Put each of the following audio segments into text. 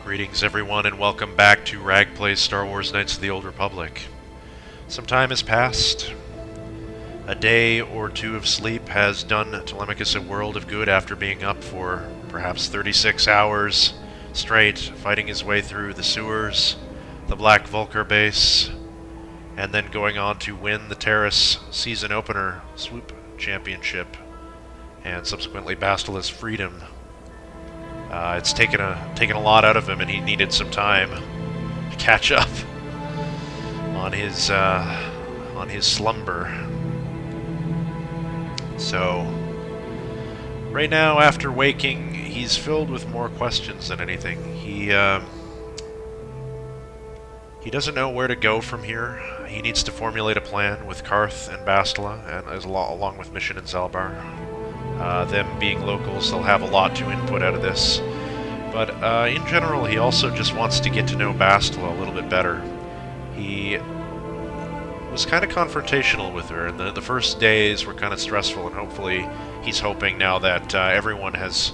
Greetings everyone and welcome back to Rag Plays Star Wars Knights of the Old Republic. Some time has passed. A day or two of sleep has done Telemachus a world of good after being up for perhaps 36 hours straight, fighting his way through the sewers, the Black Vulcar base, and then going on to win the Terrace season opener swoop championship, and subsequently Bastila's freedom. It's taken a lot out of him, and he needed some time to catch up on his slumber. So, right now, after waking, he's filled with more questions than anything. He doesn't know where to go from here. He needs to formulate a plan with Karth and Bastila, and along with Mission and Zalbar. Them being locals, they'll have a lot to input out of this. But in general, he also just wants to get to know Bastila a little bit better. He was kind of confrontational with her, and the first days were kind of stressful, and hopefully he's hoping now that everyone has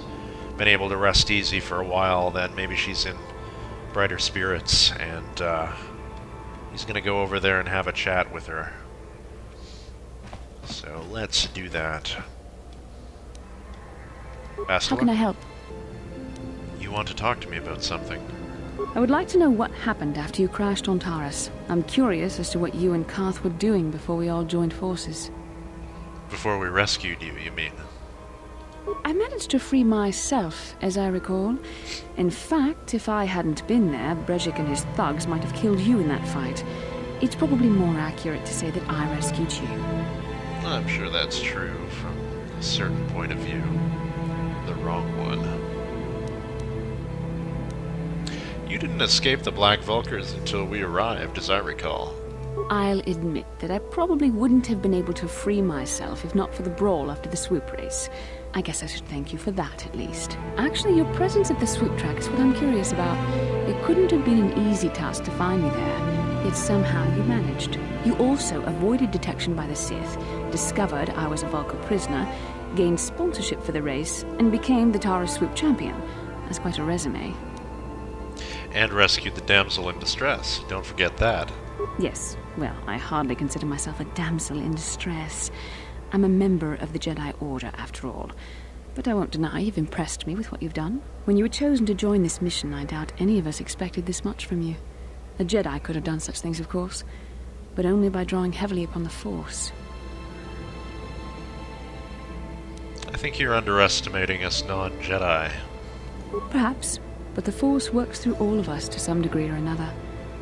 been able to rest easy for a while, that maybe she's in brighter spirits, and he's going to go over there and have a chat with her. So let's do that. Bastila? How can I help? You want to talk to me about something? I would like to know what happened after you crashed on Taurus. I'm curious as to what you and Karth were doing before we all joined forces. Before we rescued you, you mean? I managed to free myself, as I recall. In fact, if I hadn't been there, Brejik and his thugs might have killed you in that fight. It's probably more accurate to say that I rescued you. I'm sure that's true from a certain point of view. The wrong one. You didn't escape the Black Vulcars until we arrived, as I recall. I'll admit that I probably wouldn't have been able to free myself if not for the brawl after the swoop race. I guess I should thank you for that, at least. Actually, your presence at the swoop track is what I'm curious about. It couldn't have been an easy task to find me there, yet somehow you managed. You also avoided detection by the Sith, discovered I was a Vulcar prisoner, gained sponsorship for the race, and became the Taurus swoop champion. That's quite a resume. And rescued the damsel in distress. Don't forget that. Yes, well, I hardly consider myself a damsel in distress. I'm a member of the Jedi Order, after all. But I won't deny you've impressed me with what you've done. When you were chosen to join this mission, I doubt any of us expected this much from you. A Jedi could have done such things, of course, but only by drawing heavily upon the Force. I think you're underestimating us non-Jedi. Perhaps, but the Force works through all of us to some degree or another.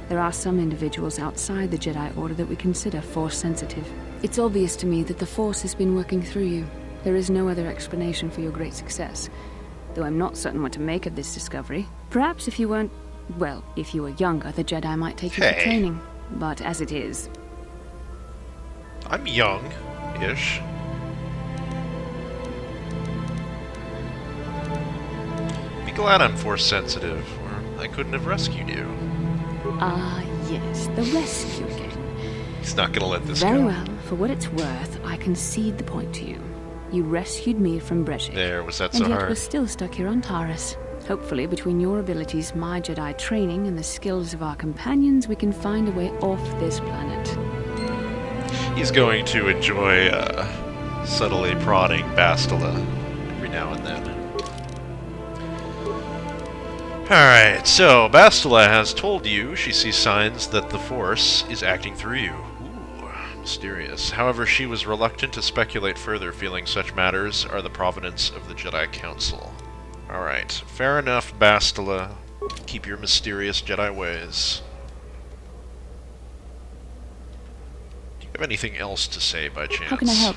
There are some individuals outside the Jedi Order that we consider Force-sensitive. It's obvious to me that the Force has been working through you. There is no other explanation for your great success. Though I'm not certain what to make of this discovery. Perhaps if you weren't... well, if you were younger, the Jedi might take you for training. But as it is... I'm young-ish. Be glad I'm Force-sensitive, or I couldn't have rescued you. Ah, yes, the rescue again. He's not gonna let this go. Very well. For what it's worth, I concede the point to you. You rescued me from Brejik. There, was that so and yet hard? we're still stuck here on Taurus. Hopefully, between your abilities, my Jedi training, and the skills of our companions, we can find a way off this planet. He's going to enjoy subtly prodding Bastila every now and then. Alright, so Bastila has told you she sees signs that the Force is acting through you. Ooh, mysterious. However, she was reluctant to speculate further, feeling such matters are the providence of the Jedi Council. Alright, fair enough, Bastila. Keep your mysterious Jedi ways. Do you have anything else to say, by chance? How can I help?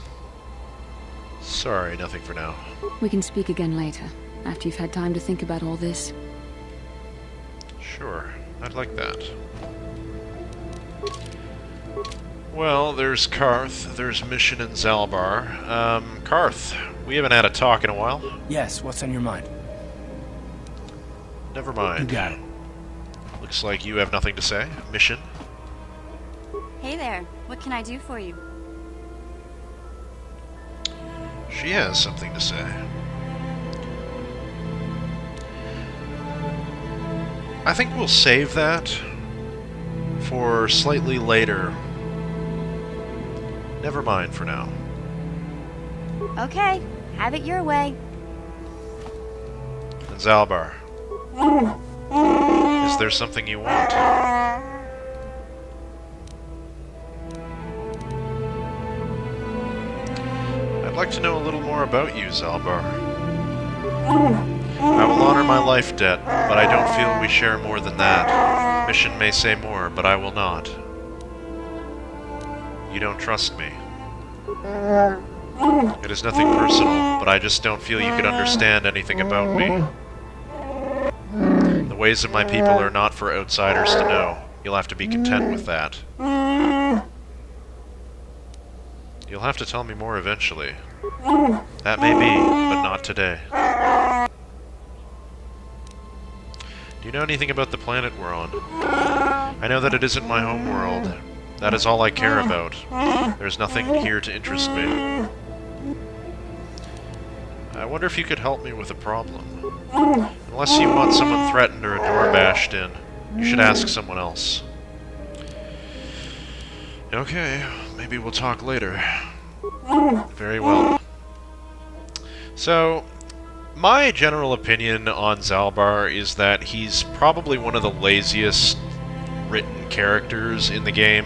Sorry, nothing for now. We can speak again later, after you've had time to think about all this. Sure, I'd like that. Well, there's Karth, there's Mission and Zalbar. Karth, we haven't had a talk in a while. Yes, what's on your mind? Never mind. You got it. Looks like you have nothing to say. Mission? Hey there, what can I do for you? She has something to say. I think we'll save that for slightly later. Never mind for now. Okay, have it your way. And Zalbar, is there something you want? I'd like to know a little more about you, Zalbar. I will honor my life debt, but I don't feel we share more than that. Mission may say more, but I will not. You don't trust me. It is nothing personal, but I just don't feel you could understand anything about me. The ways of my people are not for outsiders to know. You'll have to be content with that. You'll have to tell me more eventually. That may be, but not today. Do you know anything about the planet we're on? I know that it isn't my home world. That is all I care about. There's nothing here to interest me. I wonder if you could help me with a problem. Unless you want someone threatened or a door bashed in, you should ask someone else. Okay, maybe we'll talk later. Very well. So, my general opinion on Zalbar is that he's probably one of the laziest written characters in the game.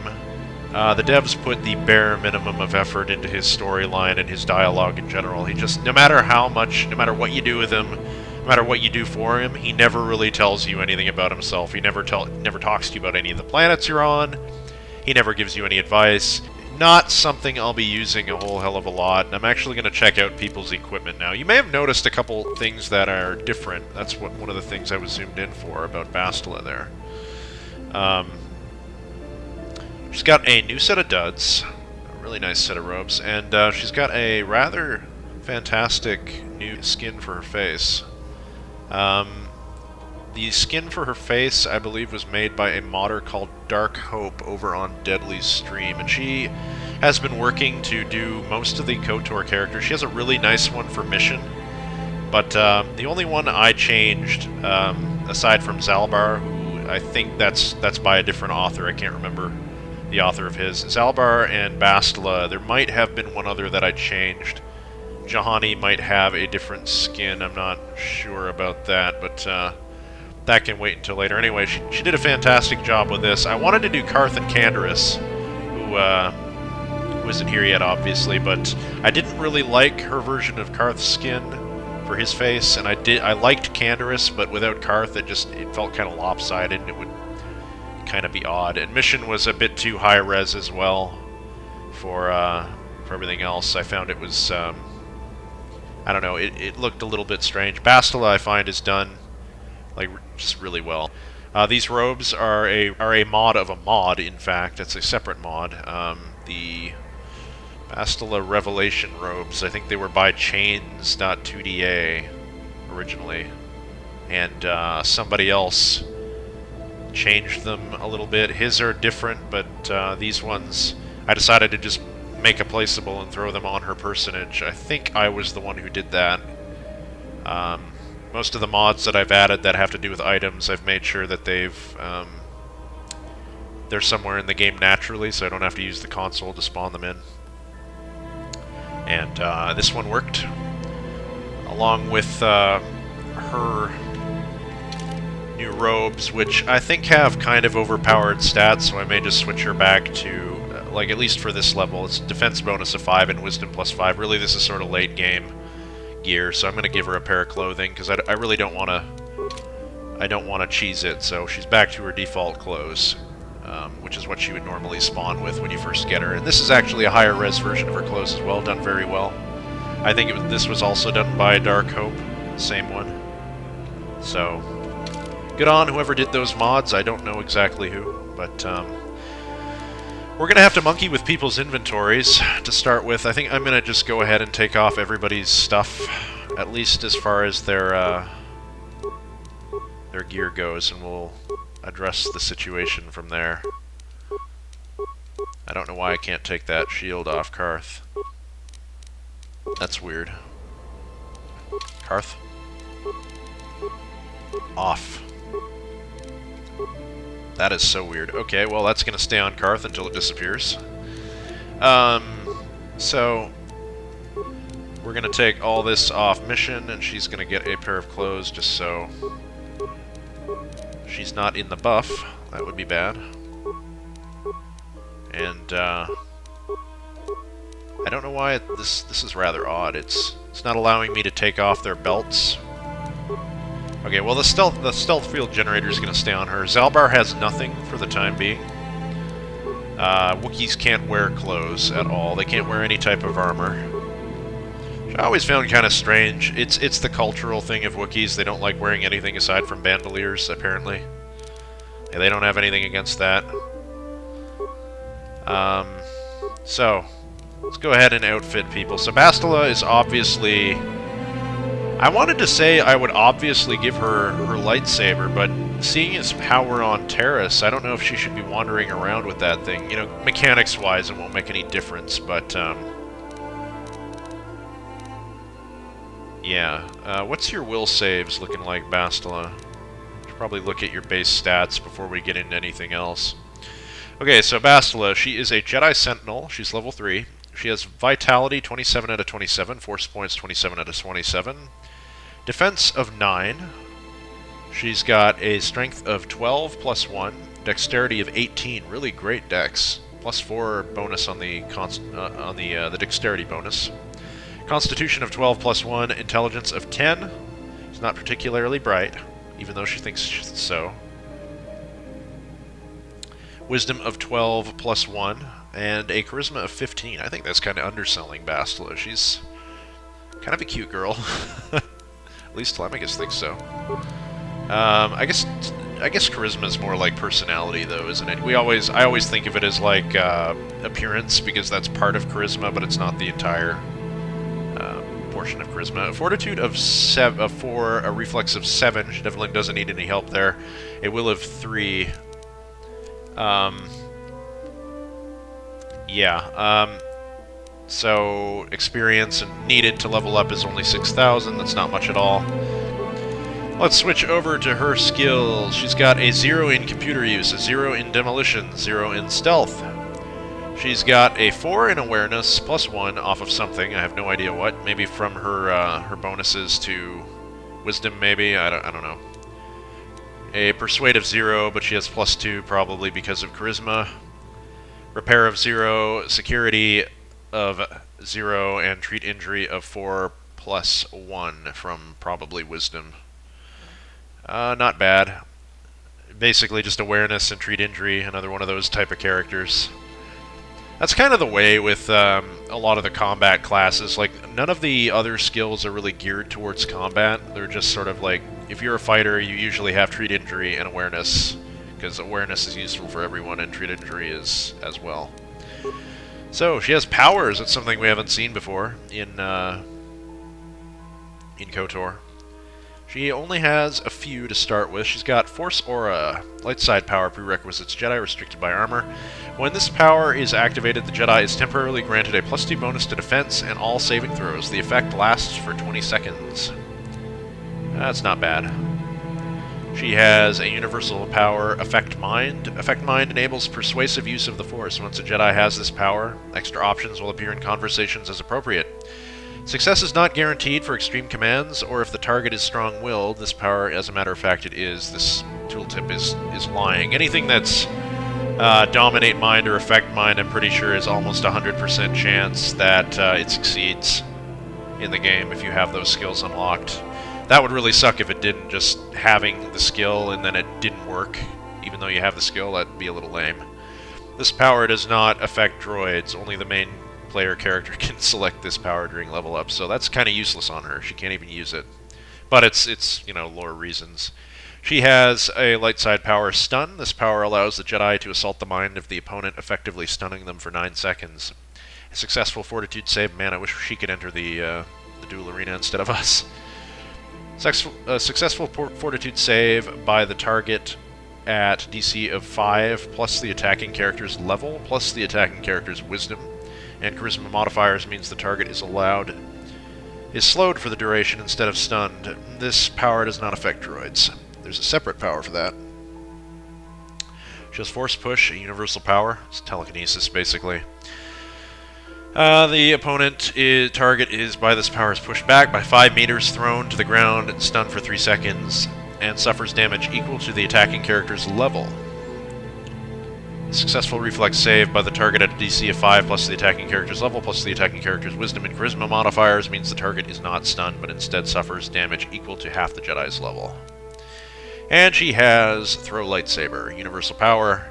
The devs put the bare minimum of effort into his storyline and his dialogue in general. He just, no matter how much, no matter what you do with him, no matter what you do for him, he never really tells you anything about himself. He never talks to you about any of the planets you're on. He never gives you any advice. Not something I'll be using a whole hell of a lot, and I'm actually going to check out people's equipment now. You may have noticed a couple things that are different. That's what one of the things I was zoomed in for about Bastila there. She's got a new set of duds, a really nice set of robes, and she's got a rather fantastic new skin for her face. The skin for her face, I believe, was made by a modder called Dark Hope over on Deadly's stream, and she has been working to do most of the KotOR characters. She has a really nice one for Mission, but the only one I changed, aside from Zalbar, who I think that's by a different author, I can't remember the author of his. Zalbar and Bastila, there might have been one other that I changed. Jahani might have a different skin, I'm not sure about that, but that can wait until later. Anyway, she did a fantastic job with this. I wanted to do Karth and Canderous, who isn't here yet, obviously, but I didn't really like her version of Karth's skin for his face, and I liked Canderous, but without Karth, it felt kind of lopsided, and it would kind of be odd. And Mission was a bit too high res as well for everything else. I found it was, I don't know, it looked a little bit strange. Bastila, I find, is done like just really well. These robes are a mod of a mod, in fact. It's a separate mod. The Bastila Revelation robes, I think they were by Chains.2da originally. And somebody else changed them a little bit. His are different, but these ones, I decided to just make a placeable and throw them on her personage. I think I was the one who did that. Most of the mods that I've added that have to do with items, I've made sure that they're somewhere in the game naturally, so I don't have to use the console to spawn them in. And this one worked, along with her new robes, which I think have kind of overpowered stats, so I may just switch her back to, like, at least for this level, it's defense bonus of 5 and wisdom plus 5. Really, this is sort of late game gear, so I'm going to give her a pair of clothing, because I really don't want to cheese it, so she's back to her default clothes, which is what she would normally spawn with when you first get her. And this is actually a higher res version of her clothes as well, done very well. I think this was also done by Dark Hope, same one. So, good on whoever did those mods. I don't know exactly who, but we're going to have to monkey with people's inventories to start with. I think I'm going to just go ahead and take off everybody's stuff, at least as far as their gear goes, and we'll address the situation from there. I don't know why I can't take that shield off Karth. That's weird. Karth? Off. That is so weird. Okay, well, that's going to stay on Karth until it disappears. So we're going to take all this off mission, and she's going to get a pair of clothes just so she's not in the buff. That would be bad. And I don't know why this is rather odd. It's not allowing me to take off their belts. Okay, well, the stealth field generator is going to stay on her. Zalbar has nothing for the time being. Wookiees can't wear clothes at all. They can't wear any type of armor. Which I always found kind of strange. It's the cultural thing of Wookiees. They don't like wearing anything aside from bandoliers, apparently. Yeah, they don't have anything against that. So, let's go ahead and outfit people. So Bastila is obviously... I wanted to say I would obviously give her her lightsaber, but seeing as how we're on Terrace, I don't know if she should be wandering around with that thing. You know, mechanics-wise, it won't make any difference, but, yeah. What's your will saves looking like, Bastila? Should probably look at your base stats before we get into anything else. Okay, so Bastila, she is a Jedi Sentinel. She's level 3. She has Vitality 27 out of 27, Force Points 27 out of 27, Defense of 9. She's got a Strength of 12 plus 1, Dexterity of 18, really great dex, plus 4 bonus on the Dexterity bonus, Constitution of 12 plus 1, Intelligence of 10. It's not particularly bright, even though she thinks so. Wisdom of 12 plus 1, and a Charisma of 15. I think that's kind of underselling Bastila. She's kind of a cute girl. At least Telemachus thinks so. I guess Charisma is more like personality, though, isn't it? I always think of it as like appearance, because that's part of Charisma, but it's not the entire portion of Charisma. A Fortitude of 4, a Reflex of 7. She definitely doesn't need any help there. A Will of 3. So experience needed to level up is only 6,000. That's not much at all. Let's switch over to her skills. She's got a 0 in computer use, a 0 in demolition, 0 in stealth. She's got a 4 in awareness, plus 1 off of something. I have no idea what. Maybe from her her bonuses to wisdom, maybe. I don't know. A persuade of 0, but she has plus 2 probably because of charisma. Repair of 0, security of 0, and treat injury of 4 plus 1 from probably wisdom. Not bad. Basically just awareness and treat injury, another one of those type of characters. That's kind of the way with a lot of the combat classes. Like, none of the other skills are really geared towards combat. They're just sort of like, if you're a fighter, you usually have treat injury and awareness, because awareness is useful for everyone, and treat injury is as well. So, she has powers. That's something we haven't seen before in KotOR. She only has a few to start with. She's got Force Aura, Light Side Power prerequisites, Jedi restricted by armor. When this power is activated, the Jedi is temporarily granted a plus 2 bonus to defense and all saving throws. The effect lasts for 20 seconds. That's not bad. She has a universal power, Affect Mind. Affect Mind enables persuasive use of the Force. Once a Jedi has this power, extra options will appear in conversations as appropriate. Success is not guaranteed for extreme commands, or if the target is strong-willed. This power, as a matter of fact, it is. This tooltip is lying. Anything that's Dominate Mind or Affect Mind, I'm pretty sure is almost 100% chance that it succeeds in the game if you have those skills unlocked. That would really suck if it didn't, just having the skill and then it didn't work. Even though you have the skill, that'd be a little lame. This power does not affect droids. Only the main player character can select this power during level up, so that's kind of useless on her. She can't even use it. But it's you know, lore reasons. She has a light side power, Stun. This power allows the Jedi to assault the mind of the opponent, effectively stunning them for 9 seconds. A successful Fortitude save. Man, I wish she could enter the duel arena instead of us. Successful Fortitude save by the target at DC of 5, plus the attacking character's level, plus the attacking character's wisdom, and charisma modifiers means the target is slowed for the duration instead of stunned. This power does not affect droids. There's a separate power for that. She has force push, a universal power. It's telekinesis, basically. The opponent target is by this power is pushed back by 5 meters, thrown to the ground, and stunned for 3 seconds, and suffers damage equal to the attacking character's level. Successful reflex save by the target at a DC of 5 plus the attacking character's level plus the attacking character's wisdom and charisma modifiers means the target is not stunned but instead suffers damage equal to half the Jedi's level. And she has throw lightsaber. Universal power.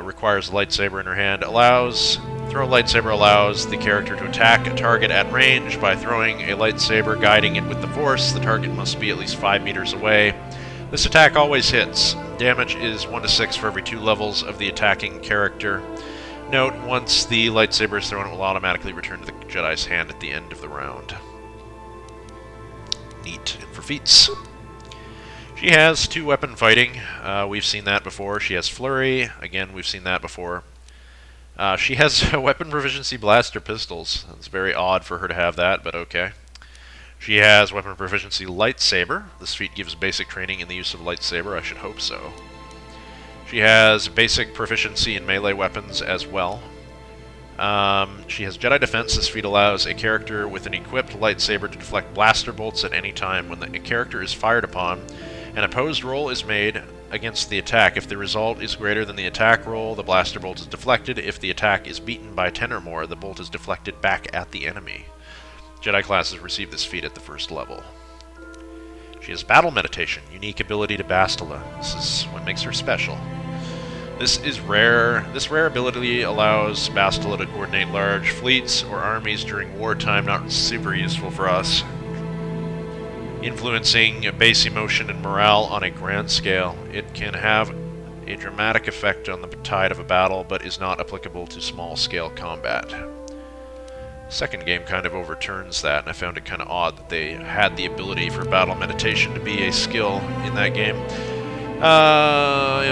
Requires a lightsaber in her hand. Throw lightsaber allows the character to attack a target at range by throwing a lightsaber, guiding it with the force. The target must be at least 5 meters away. This attack always hits. Damage is 1 to 6 for every 2 levels of the attacking character. Note, once the lightsaber is thrown, it will automatically return to the Jedi's hand at the end of the round. Neat. And for feats, she has 2-weapon fighting. We've seen that before. She has flurry. Again, we've seen that before. She has weapon proficiency blaster pistols. It's very odd for her to have that, but okay. She has weapon proficiency lightsaber. This feat gives basic training in the use of lightsaber. I should hope so. She has basic proficiency in melee weapons as well. She has Jedi defense. This feat allows a character with an equipped lightsaber to deflect blaster bolts at any time when a character is fired upon. An opposed roll is made against the attack. If the result is greater than the attack roll, the blaster bolt is deflected. If the attack is beaten by 10 or more, the bolt is deflected back at the enemy. Jedi classes receive this feat at the first level. She has battle meditation, unique ability to Bastila. This is what makes her special. This is rare. This rare ability allows Bastila to coordinate large fleets or armies during wartime, not super useful for us. Influencing base emotion and morale on a grand scale. It can have a dramatic effect on the tide of a battle, but is not applicable to small-scale combat. Second game kind of overturns that, and I found it kind of odd that they had the ability for battle meditation to be a skill in that game.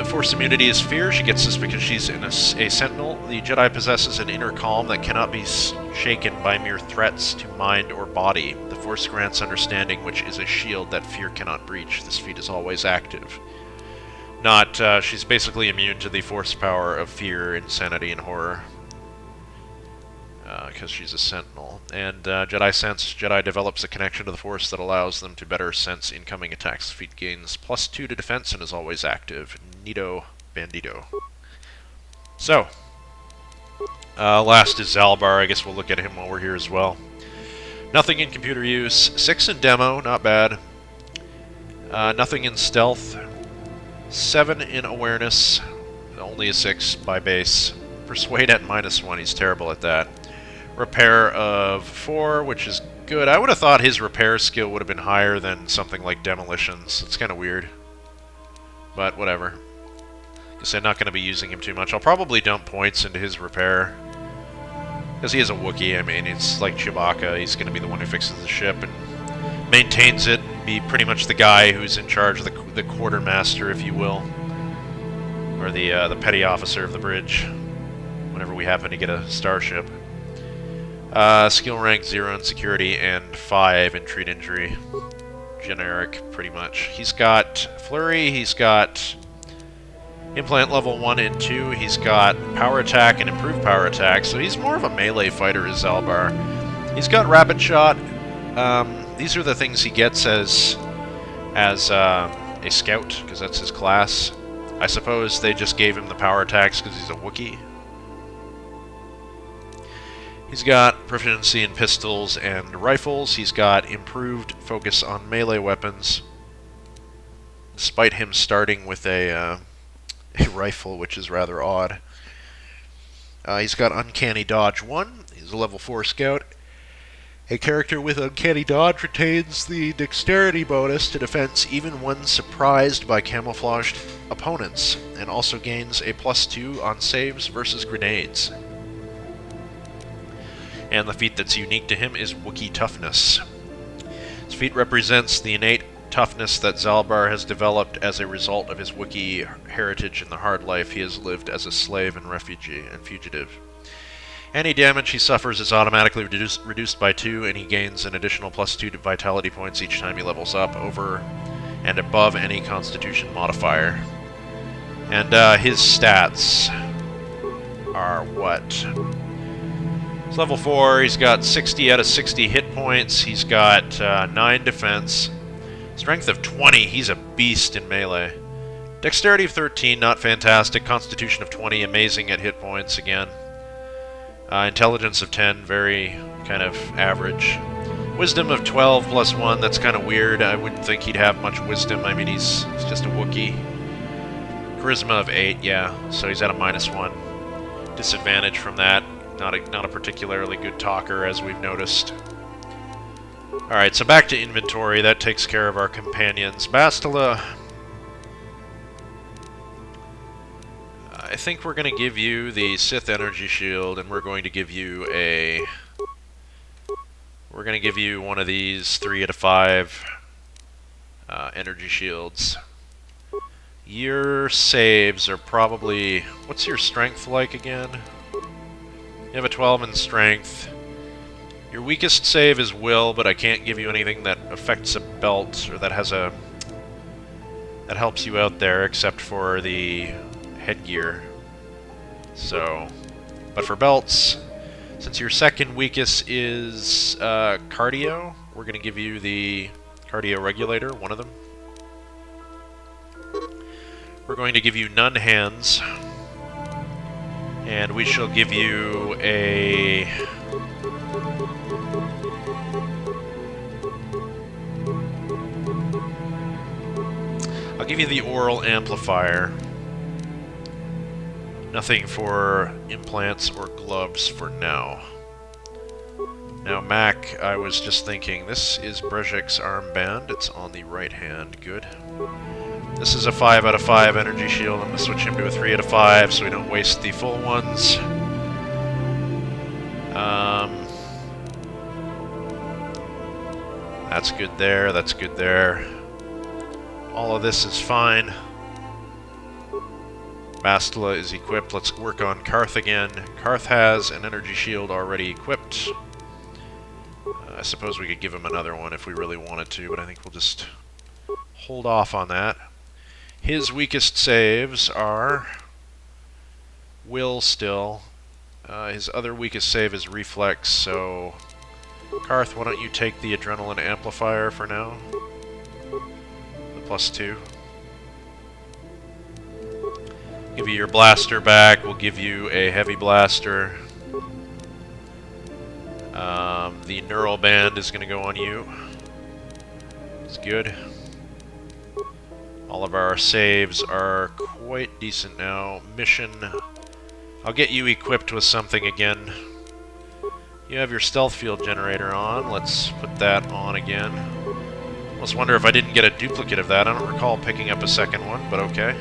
Force immunity is fear. She gets this because she's a sentinel. The Jedi possesses an inner calm that cannot be shaken by mere threats to mind or body. The Force grants understanding, which is a shield that fear cannot breach. This feat is always active. She's basically immune to the Force power of fear, insanity, and horror. Because she's a sentinel. And Jedi Sense. Jedi develops a connection to the Force that allows them to better sense incoming attacks. Feat gains +2 to defense and is always active. Neato bandito. So, last is Zalbar. I guess we'll look at him while we're here as well. Nothing in computer use. 6 in demo, not bad. Nothing in stealth. 7 in awareness. Only a 6 by base. Persuade at -1. He's terrible at that. Repair of 4, which is good. I would have thought his repair skill would have been higher than something like demolitions. It's kind of weird. But whatever. Guess I'm not going to be using him too much. I'll probably dump points into his repair. Because he is a Wookiee. I mean, it's like Chewbacca. He's going to be the one who fixes the ship and maintains it. Be pretty much the guy who's in charge of the quartermaster, if you will. Or the petty officer of the bridge. Whenever we happen to get a starship. Skill rank 0 in security and 5 in treat injury. Generic, pretty much. He's got flurry, he's got implant level 1 and 2, he's got power attack and improved power attack, so he's more of a melee fighter as Elbahr. He's got rapid shot. These are the things he gets as a scout, because that's his class. I suppose they just gave him the power attacks because he's a Wookiee. He's got proficiency in pistols and rifles. He's got improved focus on melee weapons. Despite him starting with a rifle, which is rather odd. He's got Uncanny Dodge 1. He's a level 4 scout. A character with Uncanny Dodge retains the dexterity bonus to defense even when surprised by camouflaged opponents, and also gains a +2 on saves versus grenades. And the feat that's unique to him is Wookiee Toughness. This feat represents the innate toughness that Zalbar has developed as a result of his Wookiee heritage in the hard life he has lived as a slave and refugee and fugitive. Any damage he suffers is automatically reduced by 2, and he gains an additional +2 to vitality points each time he levels up over and above any constitution modifier. And his stats are what? He's level 4, he's got 60 out of 60 hit points, he's got 9 defense, strength of 20, he's a beast in melee. Dexterity of 13, not fantastic, constitution of 20, amazing at hit points again. Intelligence of 10, very kind of average. Wisdom of 12 plus 1, that's kind of weird, I wouldn't think he'd have much wisdom, I mean he's just a Wookiee. Charisma of 8, yeah, so he's at a -1. Disadvantage from that. Not a particularly good talker, as we've noticed. Alright, so back to inventory. That takes care of our companions. Bastila, I think we're going to give you the Sith Energy Shield, and we're going to give you a... We're going to give you one of these 3 out of 5 energy shields. Your saves are probably... What's your strength like again? You have a 12 in strength. Your weakest save is will, but I can't give you anything that affects a belt, or that has a... that helps you out there, except for the headgear. So... But for belts, since your second weakest is cardio, we're going to give you the cardio regulator, one of them. We're going to give you none hands, and we shall give you a... I'll give you the oral amplifier. Nothing for implants or gloves for now. Now, Mac, I was just thinking, this is Brejik's armband. It's on the right hand. Good. This is a 5 out of 5 energy shield. I'm going to switch him to a 3 out of 5 so we don't waste the full ones. That's good there, that's good there. All of this is fine. Bastila is equipped. Let's work on Karth again. Karth has an energy shield already equipped. I suppose we could give him another one if we really wanted to, but I think we'll just hold off on that. His weakest saves are will still. His other weakest save is reflex, so Karth, why don't you take the adrenaline amplifier for now? The +2. Give you your blaster back, we'll give you a heavy blaster. The neural band is going to go on you. It's good. All of our saves are quite decent now. Mission. I'll get you equipped with something again. You have your stealth field generator on. Let's put that on again. Almost wonder if I didn't get a duplicate of that. I don't recall picking up a second one, but okay.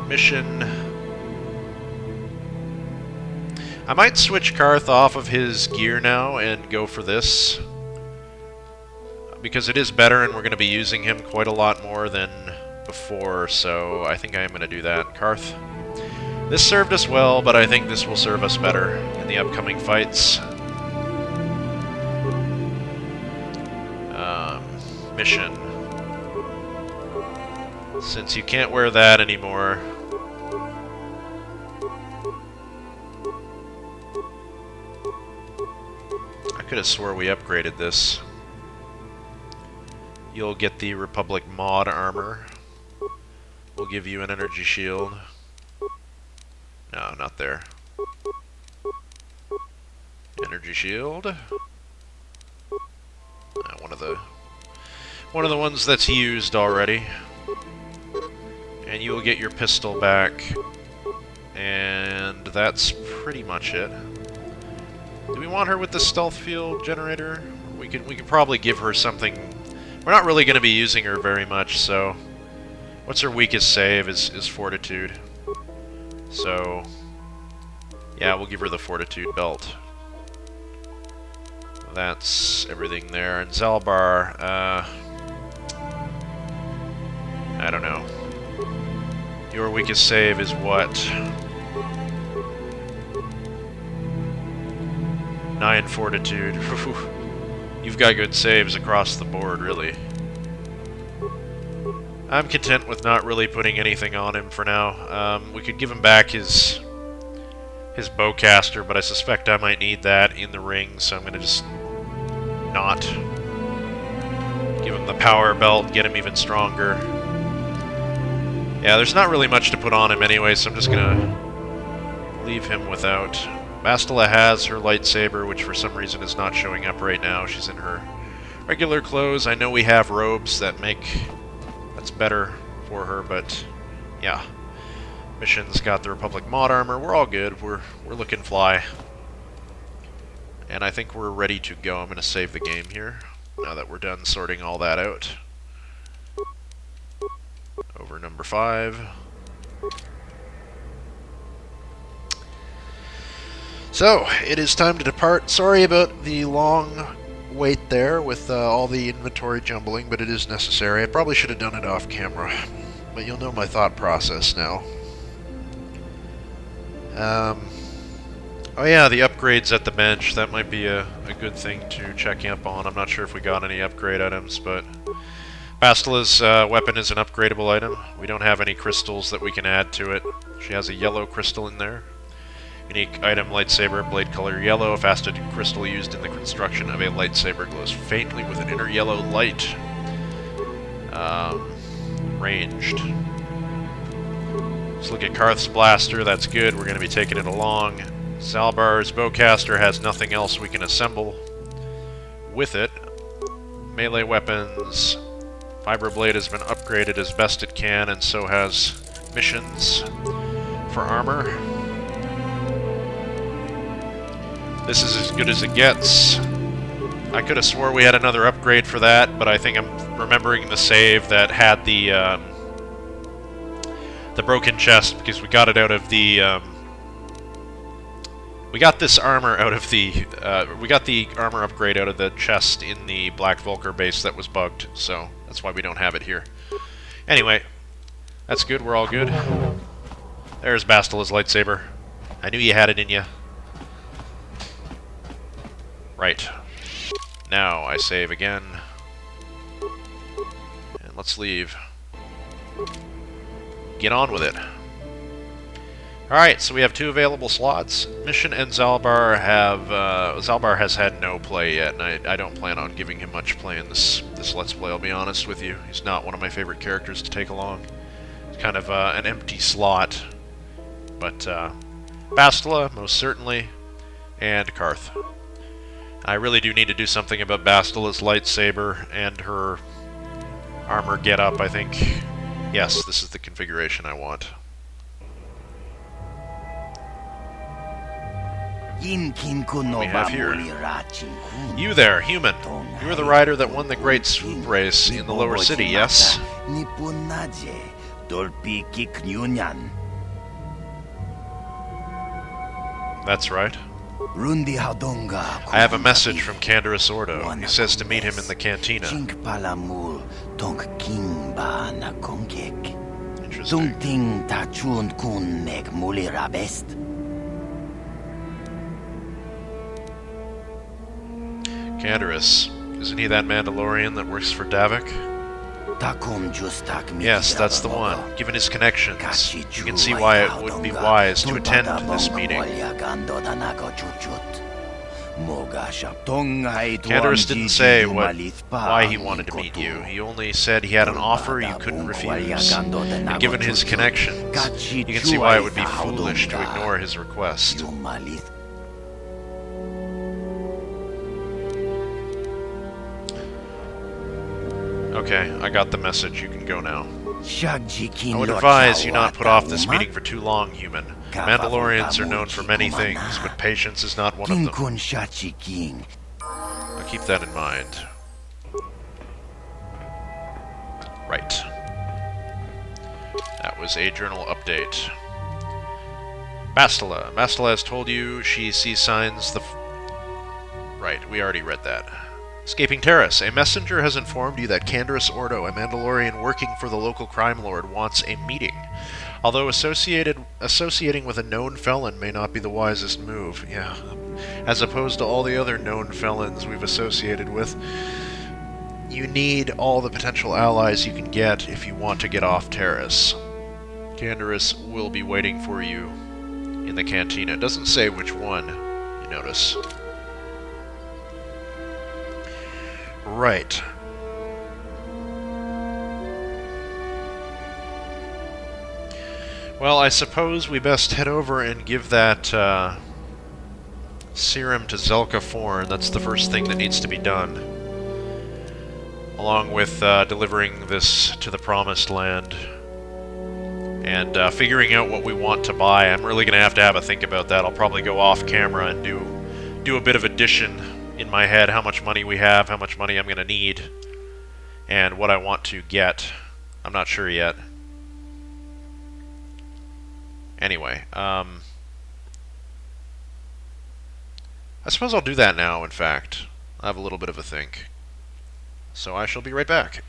Mission. I might switch Karth off of his gear now and go for this, because it is better and we're going to be using him quite a lot more than before, so I think I am going to do that. Karth, this served us well, but I think this will serve us better in the upcoming fights. Mission. Since you can't wear that anymore, I could have swore we upgraded this. You'll get the Republic mod armor. We'll give you an energy shield. No, not there. Energy shield. One of the ones that's used already. And you will get your pistol back. And that's pretty much it. Do we want her with the stealth field generator? We could probably give her something. We're not really going to be using her very much, so... What's her weakest save is Fortitude. So... yeah, we'll give her the Fortitude belt. That's everything there. And Zalbar, I don't know. Your weakest save is what? 9 Fortitude. You've got good saves across the board, really. I'm content with not really putting anything on him for now. We could give him back his bowcaster, but I suspect I might need that in the ring, so I'm going to just not give him the power belt, get him even stronger. Yeah, there's not really much to put on him anyway, so I'm just going to leave him without. Bastila has her lightsaber, which for some reason is not showing up right now. She's in her regular clothes. I know we have robes that's better for her, but yeah. Mission's got the Republic mod armor. We're all good. We're looking fly. And I think we're ready to go. I'm going to save the game here, now that we're done sorting all that out. Over number 5. So, it is time to depart. Sorry about the long wait there with all the inventory jumbling, but it is necessary. I probably should have done it off camera, but you'll know my thought process now. Oh yeah, the upgrades at the bench. That might be a good thing to check up on. I'm not sure if we got any upgrade items, but Bastila's weapon is an upgradable item. We don't have any crystals that we can add to it. She has a yellow crystal in there. Unique item, lightsaber, blade color yellow. A faceted crystal used in the construction of a lightsaber glows faintly with an inner yellow light. Ranged. Let's look at Karth's blaster. That's good. We're going to be taking it along. Zalbar's bowcaster has nothing else we can assemble with it. Melee weapons. Vibroblade has been upgraded as best it can, and so has missions for armor. This is as good as it gets. I could have swore we had another upgrade for that, but I think I'm remembering the save that had the broken chest, because we got it out of the we got this armor out of the we got the armor upgrade out of the chest in the Black Vulcar base that was bugged, so that's why we don't have it here. Anyway, that's good. We're all good. There's Bastila's lightsaber. I knew you had it in you. Right. Now I save again. And let's leave. Get on with it. Alright, so we have 2 available slots. Mission and Zalbar have... Zalbar has had no play yet, and I don't plan on giving him much play in this Let's Play, I'll be honest with you. He's not one of my favorite characters to take along. It's kind of an empty slot. But Bastila, most certainly, and Karth. I really do need to do something about Bastila's lightsaber and her armor get-up, I think. Yes, this is the configuration I want. What do we have here? You there, human. You are the rider that won the great swoop race in the lower city, yes? That's right. I have a message from Canderous Ordo. He says to meet him in the cantina. Interesting. Canderous. Isn't he that Mandalorian that works for Davik? Yes, that's the one. Given his connections, you can see why it would be wise to attend this meeting. Canderous didn't say why he wanted to meet you. He only said he had an offer you couldn't refuse. And given his connections, you can see why it would be foolish to ignore his request. Okay, I got the message. You can go now. I would advise you not put off this meeting for too long, human. Mandalorians are known for many things, but patience is not one of them. I'll keep that in mind. Right. That was a journal update. Bastila. Bastila has told you she sees signs Right, we already read that. Escaping Terrace. A messenger has informed you that Canderous Ordo, a Mandalorian working for the local crime lord, wants a meeting. Although associating with a known felon may not be the wisest move, yeah, as opposed to all the other known felons we've associated with. You need all the potential allies you can get if you want to get off Terrace. Canderous will be waiting for you in the cantina. It doesn't say which one, you notice. Right. Well, I suppose we best head over and give that serum to Zelka Forn. That's the first thing that needs to be done. Along with delivering this to the Promised Land. And figuring out what we want to buy. I'm really going to have a think about that. I'll probably go off camera and do a bit of addition in my head. How much money we have, how much money I'm going to need, and what I want to get. I'm not sure yet. Anyway, I suppose I'll do that now, in fact. I have a little bit of a think. So I shall be right back.